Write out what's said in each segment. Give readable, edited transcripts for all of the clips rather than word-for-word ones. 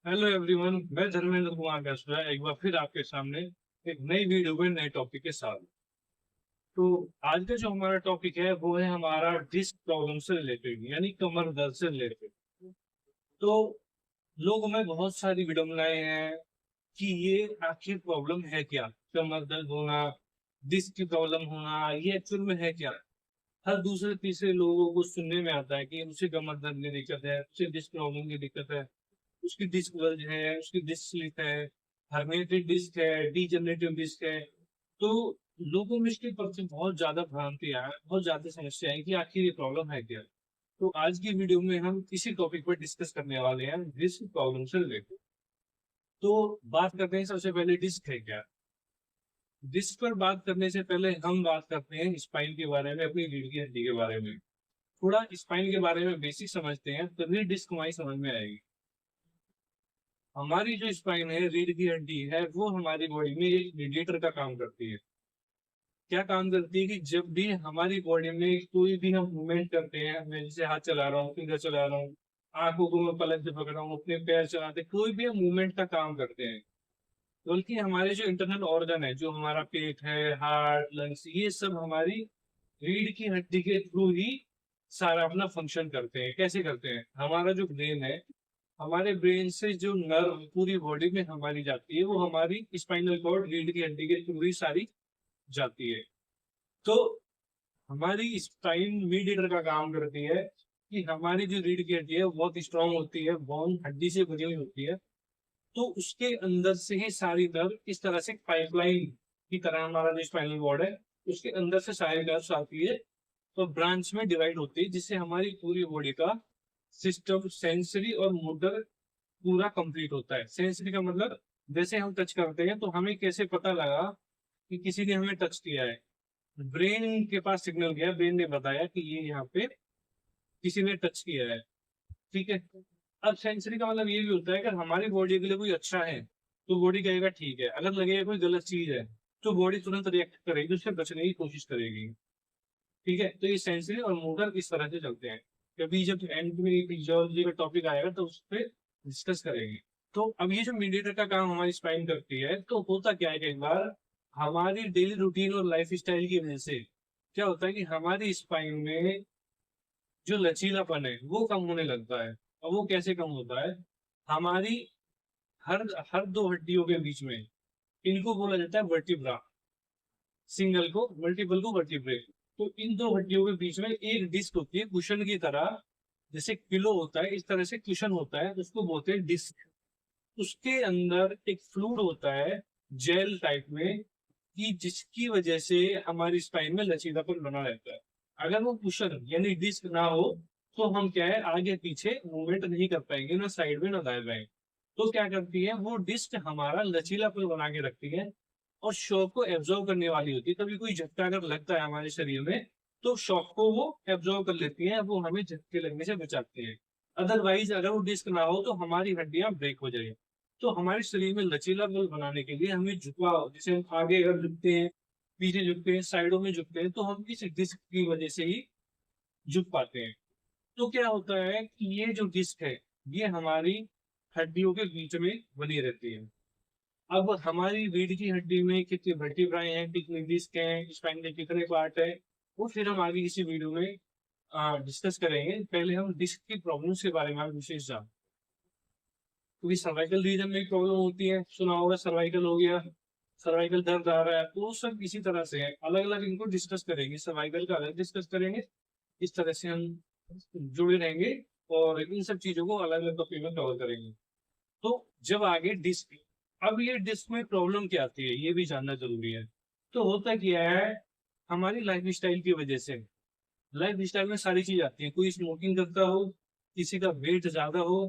Hello everyone, मैं धर्मेंद्र कुमार मिश्रा एक बार फिर आपके सामने एक नई वीडियो में नए टॉपिक के साथ। तो आज का जो हमारा टॉपिक है वो है हमारा डिस्क प्रॉब्लम से रिलेटेड, यानी कमर दर्द से रिलेटेड। तो लोगों में बहुत सारी विडंबनाएं हैं कि ये आखिर प्रॉब्लम है क्या। कमर दर्द होना, डिस्क की प्रॉब्लम होना, ये एक्चुअल में है क्या। हर दूसरे तीसरे लोगों को सुनने में आता है कि उसे कमर दर्द की दिक्कत है, उसे डिस्क प्रॉब्लम की दिक्कत है, उसकी डिस्क बल्ज है, उसकी डिस्क स्लिप है, हर्निएटेड डिस्क है, डीजनरेटिव डिस्क है। तो लोगों में इसके प्रति बहुत ज्यादा भ्रांतियां हैं, बहुत ज्यादा समस्या है कि आखिर ये प्रॉब्लम है क्या। तो आज की वीडियो में हम इसी टॉपिक पर डिस्कस करने वाले हैं, डिस्क प्रॉब्लम से रिलेटेड। तो बात करते हैं सबसे पहले डिस्क है क्या। डिस्क पर बात करने से पहले हम बात करते हैं स्पाइन के बारे में, अपनी रीढ़ की हड्डी के बारे में। थोड़ा स्पाइन के बारे में बेसिक समझते हैं तभी डिस्क हमारी समझ में आएगी। हमारी जो स्पाइन है, रीढ़ की हड्डी है, वो हमारी बॉडी में एक रेडिएटर का काम करती है। क्या काम करती है कि जब भी हमारी बॉडी में कोई भी हम मूवमेंट करते हैं, मैं जैसे हाथ चला रहा हूँ, फिंगर चला रहा हूँ, आंखों को मैं पलक से पकड़ रहा हूँ, अपने पैर चलाते, कोई भी हम मूवमेंट का काम करते हैं, बल्कि हमारे जो इंटरनल ऑर्गन है, जो हमारा पेट है, हार्ट, लंग्स, ये सब हमारी रीढ़ की हड्डी के थ्रू ही सारा अपना फंक्शन करते हैं। कैसे करते हैं? हमारा जो ब्रेन है, हमारे ब्रेन से जो नर्व पूरी बॉडी में हमारी जाती है, वो हमारी स्पाइनल कॉर्ड, रीढ़ की हड्डी के थ्रू ही सारी जाती है। तो हमारी स्पाइन मीडिएटर का काम करती है कि हमारी जो रीढ़ की हड्डी है वो बहुत स्ट्रांग होती है, बोन हड्डी से बनी हुई होती है। तो उसके अंदर से ही सारी नर्व इस तरह से पाइपलाइन की तरह हमारा जो स्पाइनल कॉर्ड है, उसके अंदर से सारी नर्व्स आती है, तो ब्रांच में डिवाइड होती है, जिससे हमारी पूरी बॉडी का सिस्टम, सेंसरी और मोटर पूरा कंप्लीट होता है। सेंसरी का मतलब, जैसे हम टच करते हैं तो हमें कैसे पता लगा कि किसी ने हमें टच किया है। ब्रेन के पास सिग्नल गया, ब्रेन ने बताया कि ये यहाँ पे किसी ने टच किया है। ठीक है। अब सेंसरी का मतलब ये भी होता है कि हमारी बॉडी के लिए कोई अच्छा है तो बॉडी कहेगा ठीक है, अगर लगेगा कोई गलत चीज है तो बॉडी तुरंत रिएक्ट करेगी, उससे बचने की कोशिश करेगी। ठीक है। तो ये सेंसरी और मोटर इस तरह से चलते हैं। कभी जब एंड में फिजियोलॉजी का टॉपिक आएगा तो उस पर डिस्कस करेंगे। तो अब ये जो मीडिएटर का काम हमारी स्पाइन करती है, तो होता क्या है, कई बार हमारी डेली रूटीन और लाइफ स्टाइल की वजह से क्या होता है कि हमारी स्पाइन में जो लचीलापन है वो कम होने लगता है। और वो कैसे कम होता है? हमारी हर हर दो हड्डियों के बीच में, इनको बोला जाता है वर्टिब्रा। सिंगल को मल्टीपल को वर्टिब्रे। तो इन दो हड्डियों के बीच में एक डिस्क होती है, कुशन की तरह। जैसे पिलो होता है, इस तरह से कुशन होता है, उसको बोलते हैं डिस्क। उसके अंदर एक फ्लूइड होता है, जेल टाइप में, कि जिसकी वजह से हमारी स्पाइन में लचीलापन बना रहता है। अगर वो कुशन यानी डिस्क ना हो तो हम क्या है, आगे पीछे मूवमेंट नहीं कर पाएंगे, ना साइड में ना दाएं बाएं। तो क्या करती है वो डिस्क, हमारा लचीलापन बना के रखती है और शॉक को एब्जॉर्व करने वाली होती है। कभी कोई झटका अगर लगता है हमारे शरीर में तो शॉक को वो एब्जॉर्व कर लेती है, वो हमें झटके लगने से बचाती है। अदरवाइज अगर वो डिस्क ना हो तो हमारी हड्डियां ब्रेक हो जाएगी। तो हमारे शरीर में लचीलापन बनाने के लिए हमें झुकाव, जैसे हम आगे अगर झुकते हैं, पीछे झुकते हैं, साइडों में झुकते हैं, तो हम इस डिस्क की वजह से ही झुक पाते हैं। तो क्या होता है कि ये जो डिस्क है, ये हमारी हड्डियों के बीच में बनी रहती है। अब हमारी रीढ़ की हड्डी में कितनी वर्टिब्राएं हैं, कितनी डिस्क हैं, स्पाइन के कितने पार्ट है, वो फिर हम आगे किसी वीडियो में डिस्कस करेंगे। पहले हम डिस्क की प्रॉब्लम्स के बारे में विशेष जान। क्योंकि सर्वाइकल रीजन में प्रॉब्लम होती है, सुना होगा सर्वाइकल हो गया, सर्वाइकल दर्द आ रहा है, तो वो सब इसी तरह से है। अलग अलग इनको डिस्कस करेंगे, सर्वाइकल का अलग डिस्कस करेंगे। इस तरह से हम जुड़े रहेंगे और इन सब चीजों को अलग अलग टॉपिक में कवर करेंगे। तो जब आगे डिस्क, अब ये डिस्क में प्रॉब्लम क्या आती है ये भी जानना जरूरी है। तो होता क्या है, हमारी लाइफ स्टाइल की वजह से, लाइफ स्टाइल में सारी चीज आती है। कोई स्मोकिंग करता हो, किसी का वेट ज्यादा हो,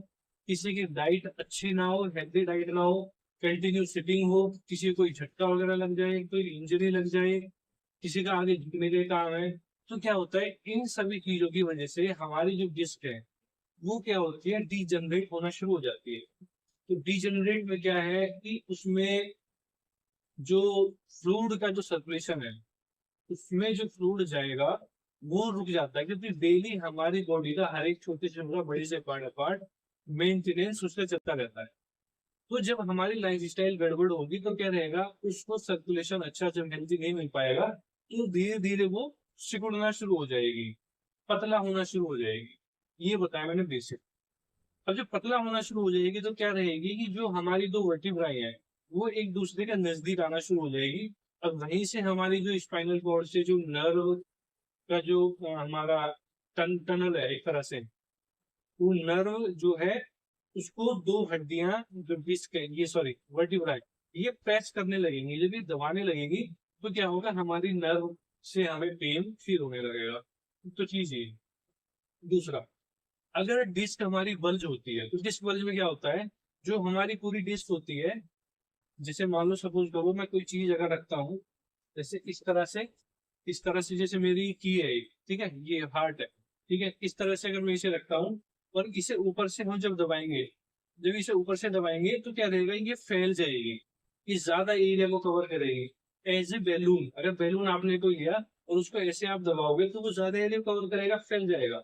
किसी की डाइट अच्छी ना हो, हेल्दी डाइट ना हो, कंटिन्यू सिटिंग हो, किसी को कोई झटका वगैरह लग जाए, कोई इंजरी लग जाए, किसी का आगे झुकने के काम है, तो क्या होता है, इन सभी चीजों की वजह से हमारी जो डिस्क है वो क्या होती है, डीजनरेट होना शुरू हो जाती है। तो डीजनरेट में क्या है कि उसमें जो फ्लूइड का जो सर्कुलेशन है, उसमें जो फ्लूइड जाएगा वो रुक जाता है, क्योंकि डेली हमारी बॉडी का हर एक छोटे से छोटा, बड़े से पार्ट पार्ट मेंटेनेंस उसका चलता रहता है। तो जब हमारी लाइफस्टाइल गड़बड़ होगी तो क्या रहेगा, उसको सर्कुलेशन अच्छा जब हेल्थी नहीं मिल पाएगा तो धीरे धीरे वो सिकुड़ना शुरू हो जाएगी, पतला होना शुरू हो जाएगी। ये बताया मैंने बेसिक। अब जब पतला होना शुरू हो जाएगी तो क्या रहेगी कि जो हमारी दो वर्टिब्राई है वो एक दूसरे के नजदीक आना शुरू हो जाएगी। अब वहीं से हमारी जो स्पाइनल कॉर्ड से जो नर्व का जो हमारा टनल है एक तरह से, वो नर्व जो है उसको दो हड्डियां जो डिस्क है, ये सॉरी वर्टिब्राई, ये प्रेस करने लगेंगी। जब ये दबाने लगेगी तो क्या होगा, हमारी नर्व से हमें पेन फील होने लगेगा। तो चीज ये। दूसरा, अगर डिस्क हमारी बल्ज होती है तो डिस्क बल्ज में क्या होता है, जो हमारी पूरी डिस्क होती है, जैसे मान लो सपोज करो मैं कोई चीज अगर रखता हूँ, जैसे इस तरह से जैसे मेरी की है एक, ठीक है, ये हार्ट है, ठीक है, इस तरह से अगर मैं इसे रखता हूँ और इसे ऊपर से हम जब दबाएंगे, जब इसे ऊपर से दबाएंगे तो क्या रहेगा, ये फैल जाएगी, ये ज्यादा एरिया को कवर करेगी। एज ए बैलून, अगर बैलून आपने कोई लिया और उसको ऐसे आप दबाओगे तो वो ज्यादा एरिया कवर करेगा, फैल जाएगा।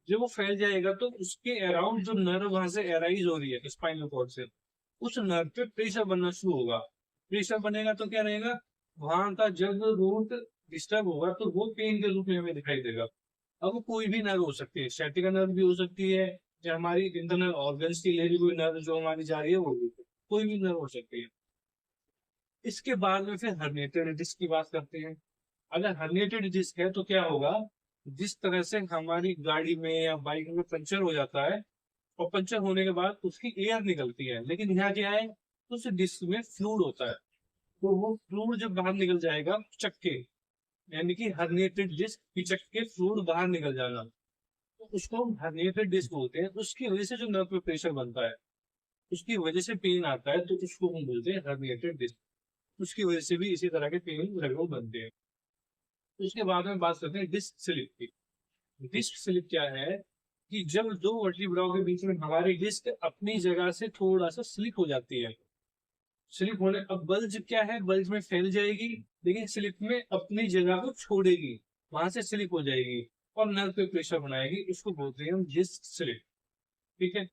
जब वो फैल जाएगा तो उसके अराउंड जो नर्व वहां से एराइज हो रही है स्पाइनल कॉर्ड से, उस नर्व पे प्रेशर बनना शुरू होगा। प्रेशर बनेगा तो क्या रहेगा, वहां का जब रूट डिस्टर्ब होगा तो वो पेन के रूप में हमें दिखाई देगा। अब वो कोई भी नर्व हो सकती है, sciatica नर्व भी हो सकती है, या हमारी इंटरनल ऑर्गन्स की लेडी कोई नर्व जो हमारी जा रही है वो भी, कोई भी नर्व हो सकती है। इसके बाद में फिर हर्निएटेड डिस्क की बात करते हैं। अगर हर्निएटेड डिस्क है तो क्या होगा, जिस तरह से हमारी गाड़ी में या बाइक में पंचर हो जाता है और पंचर होने के बाद उसकी एयर निकलती है, लेकिन यहाँ क्या है, उस डिस्क में फ्लूइड होता है। तो वो फ्लूइड जब बाहर निकल जाएगा चक्के, यानी कि हर्निएटेड डिस्क की चक्के फ्लूइड बाहर निकल जाएगा, तो उसको हम हर्निएटेड डिस्क बोलते हैं। उसकी वजह से जो नर्व पे प्रेशर बनता है, उसकी वजह से पेन आता है, तो उसको हम बोलते हैं हर्निएटेड डिस्क। उसकी वजह से भी इसी तरह के पेन लगभग बनते हैं। तो उसके बाद में बात करते हैं डिस्क स्लिप की। डिस्क स्लिप क्या है, कि जब दो वर्टिब्राओं के बीच में हमारी डिस्क अपनी जगह से थोड़ा सा स्लिप हो जाती है। स्लिप होने, अब बल्ज क्या है, बल्ज में फैल जाएगी, लेकिन स्लिप में अपनी जगह को छोड़ेगी, वहां से स्लिप हो जाएगी और नर्व पे प्रेशर बनाएगी, इसको बोलते हैं हम डिस्क स्लिप। ठीक है।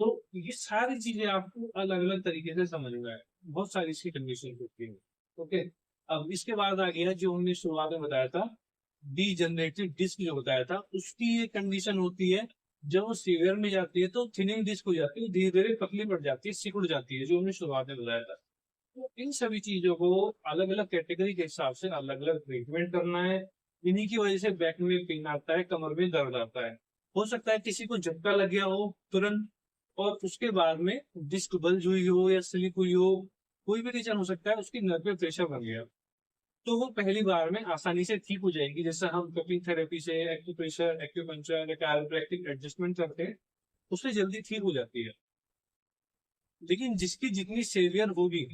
तो ये सारी चीजें आपको अलग अलग तरीके से समझ में आए, बहुत सारी इसकी कंडीशन होती है। ओके। अब इसके बाद आ गया जो हमने शुरुआत में बताया था, डी जनरेटेड डिस्क जो बताया था, उसकी ये कंडीशन होती है, जब वो सीवियर में जाती है तो थिनिंग डिस्क हो जाती है, धीरे धीरे पतली पड़ जाती है, सिकुड़ जाती है, जो हमने शुरुआत में बताया था। तो इन सभी चीजों को अलग अलग कैटेगरी के हिसाब से अलग अलग ट्रीटमेंट करना है। इन्हीं की वजह से बैक में पेन आता है, कमर में दर्द आता है। हो सकता है किसी को झटका लग गया हो तुरंत, और उसके बाद में डिस्क बल्ज हुई हो या स्लिप हुई हो, कोई भी रीजन हो सकता है, उसकी नर्व पे प्रेशर बन गया, तो वो पहली बार में आसानी से ठीक हो जाएगी। जैसे हम कपिंग थेरेपी से एक्यूप्रेशर, एक्यूपंक्चर या कैरोप्रैक्टिक एडजस्टमेंट करते हैं, उससे जल्दी ठीक हो जाती है। लेकिन जिसकी जितनी सेवियर होगी,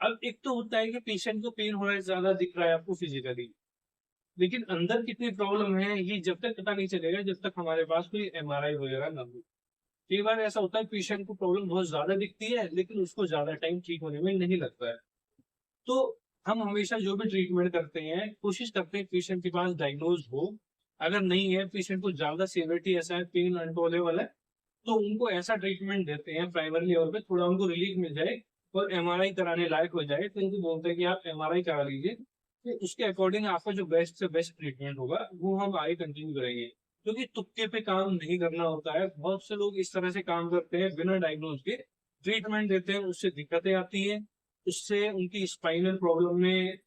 अब एक तो होता है कि पेशेंट को पेन हो रहा है, ज्यादा दिख रहा है आपको फिजिकली, लेकिन अंदर कितनी प्रॉब्लम है ये जब तक पता नहीं चलेगा, जब तक हमारे पास कोई एमआरआई वगैरह ना हो। कई बार ऐसा होता है पेशेंट को प्रॉब्लम बहुत ज्यादा दिखती है लेकिन उसको ज्यादा टाइम ठीक होने में नहीं लगता है। तो हम हमेशा जो भी ट्रीटमेंट करते हैं कोशिश करते हैं पेशेंट के पास डायग्नोज हो। अगर नहीं है, पेशेंट को ज्यादा सीवियरिटी ऐसा है, पेन अनटोलेबल है, तो उनको ऐसा ट्रीटमेंट देते हैं प्राइमरी लेवल पे, थोड़ा उनको रिलीफ मिल जाए और एमआरआई कराने लायक हो जाए, तो उनको बोलते हैं कि आप एमआरआई करा लीजिए, तो उसके अकॉर्डिंग आपका जो बेस्ट से बेस्ट ट्रीटमेंट होगा वो हम आगे कंटिन्यू करेंगे। क्योंकि तुक्के पे काम नहीं करना होता है, बहुत से लोग इस तरह से काम करते हैं बिना डायग्नोज के ट्रीटमेंट देते हैं, उससे दिक्कतें आती है, उससे उनकी स्पाइनल प्रॉब्लम में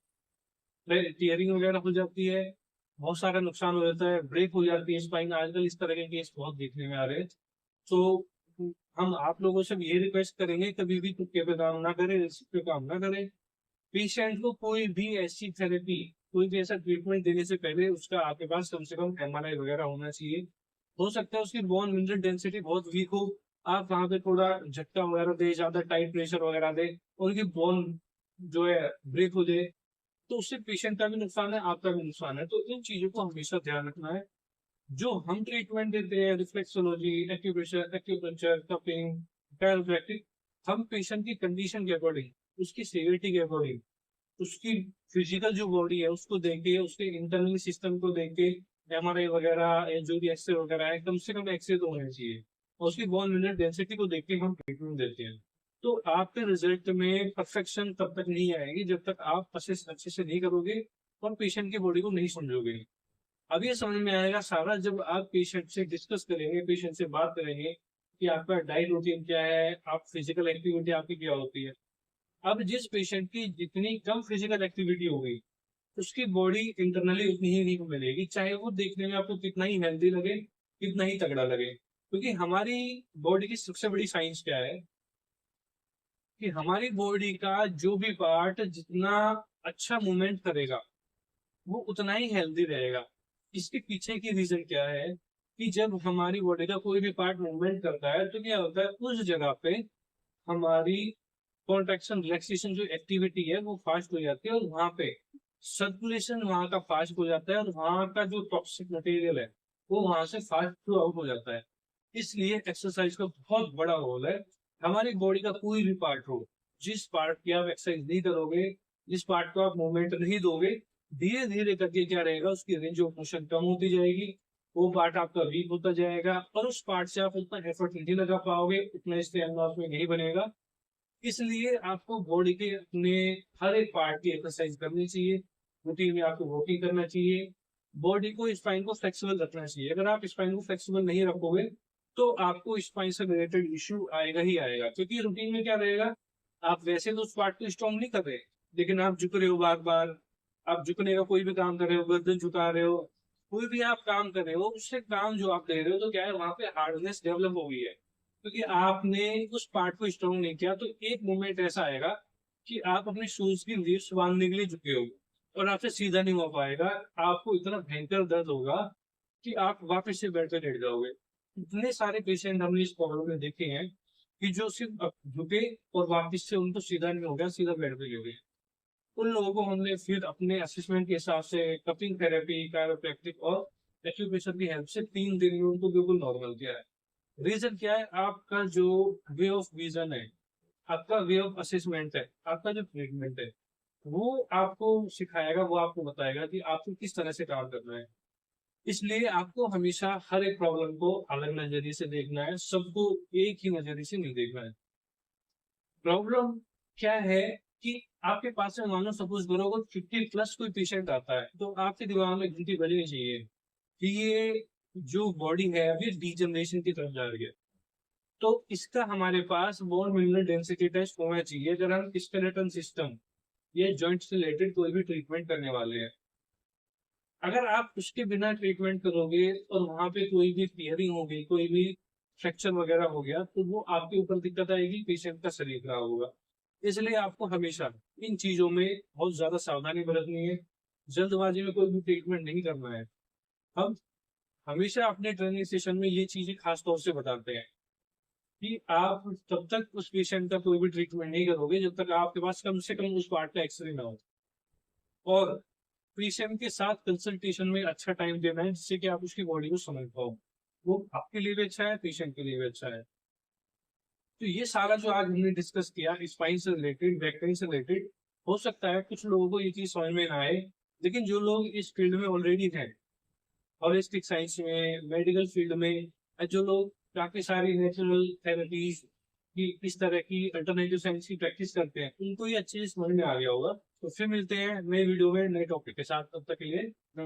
टीयरिंग वगैरह हो जाती है, बहुत सारा नुकसान हो जाता है, ब्रेक हो जाती है स्पाइन। आजकल इस तरह के केस बहुत देखने में आ रहे हैं। तो हम आप लोगों से भी ये रिक्वेस्ट करेंगे, कभी भी तुक्के पे काम ना करें, रिस्क पे काम ना करें। पेशेंट को कोई भी ऐसी थेरेपी, कोई भी ऐसा ट्रीटमेंट देने से पहले उसका आपके पास कम से कम एमआरआई वगैरह होना चाहिए। हो सकता है उसकी बोन मिनरल डेंसिटी बहुत वीक हो, आप वहां पे थोड़ा झटका वगैरह दे, ज्यादा टाइट प्रेशर वगैरह दे, उनकी बोन जो है ब्रेक हो जाए, तो उससे पेशेंट का भी नुकसान है, आपका भी नुकसान है। तो इन चीजों को हमेशा ध्यान रखना है। जो हम ट्रीटमेंट देते हैं, reflexology, acupressure, acupuncture, cupping, chiropractic, हम पेशेंट की कंडीशन के अकॉर्डिंग, उसकी सीवियरिटी के अकॉर्डिंग, उसकी फिजिकल जो बॉडी है उसको देख के, उसके इंटरनल सिस्टम को देख के, एमआरआई वगैरह या जो भी एक्सरे वगैरह है, कम से कम एक्सरे तो होने चाहिए, और उसकी बोन मिनरल डेंसिटी को देख के हम ट्रीटमेंट देते हैं। तो आपके रिजल्ट में परफेक्शन तब तक नहीं आएगी जब तक आप असेस अच्छे से नहीं करोगे और पेशेंट की बॉडी को नहीं समझोगे। अब ये समझ में आएगा सारा जब आप पेशेंट से डिस्कस करेंगे, पेशेंट से बात करेंगे कि आपका डाइट रूटीन क्या है, आप फिजिकल एक्टिविटी आपकी क्या होती है। अब जिस पेशेंट की जितनी कम फिजिकल एक्टिविटी होगी, उसकी बॉडी इंटरनली उतनी ही वीक मिलेगी, चाहे वो देखने में आपको कितना ही हेल्दी लगे, कितना ही तगड़ा लगे। क्योंकि हमारी बॉडी की सबसे बड़ी साइंस क्या है कि हमारी बॉडी का जो भी पार्ट जितना अच्छा मूवमेंट करेगा, वो उतना ही हेल्दी रहेगा। इसके पीछे की रीजन क्या है कि जब हमारी बॉडी का कोई भी पार्ट मूवमेंट करता है तो क्या होता है, उस जगह पे हमारी कॉन्ट्रैक्शन रिलैक्सेशन जो एक्टिविटी है वो फास्ट हो जाती है, और वहां पे सर्कुलेशन वहां का फास्ट हो जाता है, और वहां का जो टॉक्सिक मटेरियल है वो वहां से फास्ट थ्रू आउट हो जाता है। इसलिए एक्सरसाइज का बहुत बड़ा रोल है। हमारी बॉडी का कोई भी पार्ट हो, जिस पार्ट की आप एक्सरसाइज नहीं करोगे, जिस पार्ट को आप मूवमेंट नहीं दोगे, धीरे धीरे करके क्या रहेगा, उसकी रेंज ऑफ मोशन कम होती जाएगी, वो पार्ट आपका वीक होता जाएगा, और उस पार्ट से आप उतना एफर्ट नहीं लगा पाओगे, उतना स्ट्रेन लॉस में नहीं बनेगा। इसलिए आपको बॉडी के अपने हर एक पार्ट की एक्सरसाइज करनी चाहिए, रूटीन में आपको वॉकिंग करना चाहिए, बॉडी को स्पाइन को फ्लेक्सिबल रखना चाहिए। अगर आप स्पाइन को फ्लेक्सिबल नहीं रखोगे तो आपको स्पाइन से रिलेटेड इश्यू आएगा ही आएगा, क्योंकि रूटीन में क्या रहेगा, आप वैसे तो उस पार्ट को स्ट्रॉन्ग नहीं कर रहे, लेकिन आप झुक रहे हो बार बार, आप झुकने का कोई भी काम कर रहे हो, गर्दन झुका रहे हो, कोई भी आप काम कर रहे हो, उससे काम जो आप ले रहे हो तो क्या है, वहां पे हार्डनेस डेवलप हो गई है, क्योंकि आपने उस पार्ट को स्ट्रॉन्ग नहीं किया। तो एक मोमेंट ऐसा आएगा कि आप अपने शूज की लीव्स बांधने के लिए झुके हो और आपसे सीधा नहीं हो पाएगा, आपको इतना भयंकर दर्द होगा कि आप वापस से बेड पे लेट जाओगे। इतने सारे पेशेंट हमने इस प्रॉब्लम में देखे हैं कि जो सिर्फ झुके और वापस से उनको सीधा नहीं हो गया, सीधा बेड पे गिर गए। उन लोगों को हमने फिर अपने असेसमेंट के हिसाब से कपिंग थेरेपी, कायरोप्रैक्टिक और एक्यूप्रेशर की हेल्प से 3 दिन में उनको बिल्कुल नॉर्मल किया है। रीजन क्या है, आपका जो वे ऑफ विजन है, आपका वे ऑफ असेसमेंट है, आपका जो ट्रीटमेंट है, वो आपको सिखाएगा, वो आपको बताएगा कि आपको किस तरह से काम करना है। इसलिए आपको हमेशा हर एक प्रॉब्लम को अलग नजरिए से देखना है, सबको एक ही नजरिए से नहीं देखना है। प्रॉब्लम क्या है कि आपके पास में मानो सपोज करो 50+ कोई पेशेंट आता है, तो आपके दिमाग में घंटी बजनी चाहिए कि ये जो बॉडी है अभी डीजनरेशन की तरफ जा रही है। तो इसका हमारे पास बोन मिनरल डेंसिटी टेस्ट होना चाहिए अगर हम स्केलेटन सिस्टम या जॉइंट से रिलेटेड कोई भी ट्रीटमेंट करने वाले हैं। अगर आप उसके बिना ट्रीटमेंट करोगे और वहां पे कोई भी टीयरिंग हो गई, कोई भी फ्रैक्चर वगैरह हो गया, तो वो आपके ऊपर दिक्कत आएगी, पेशेंट का शरीर खराब होगा। इसलिए आपको हमेशा इन चीजों में बहुत ज्यादा सावधानी बरतनी है, जल्दबाजी में कोई भी ट्रीटमेंट नहीं करना है। हम हमेशा अपने ट्रेनिंग सेशन में ये चीजें खास तौर से बताते हैं कि आप तब तक उस पेशेंट का कोई भी ट्रीटमेंट नहीं करोगे जब तक आपके पास कम से कम उस पार्ट का एक्सरे ना हो, और पेशेंट के साथ कंसल्टेशन में अच्छा टाइम देना है जिससे कि आप उसकी बॉडी को समझ पाओ। वो आपके लिए भी अच्छा है, पेशेंट के लिए भी अच्छा है। तो ये सारा जो आज हमने डिस्कस किया स्पाइन से रिलेटेड, बैक पेन से रिलेटेड, हो सकता है कुछ लोगों को ये चीज समझ में ना आए, लेकिन जो लोग इस फील्ड में ऑलरेडी हैं, हॉलिस्टिक साइंस में, मेडिकल फील्ड में, जो लोग काफी सारी नेचुरल थेरेपीज की, इस तरह की अल्टरनेटिव साइंस की प्रैक्टिस करते हैं, उनको ये अच्छे से समझ में आ गया होगा। तो फिर मिलते हैं नए वीडियो में नए टॉपिक के साथ, तब तक के लिए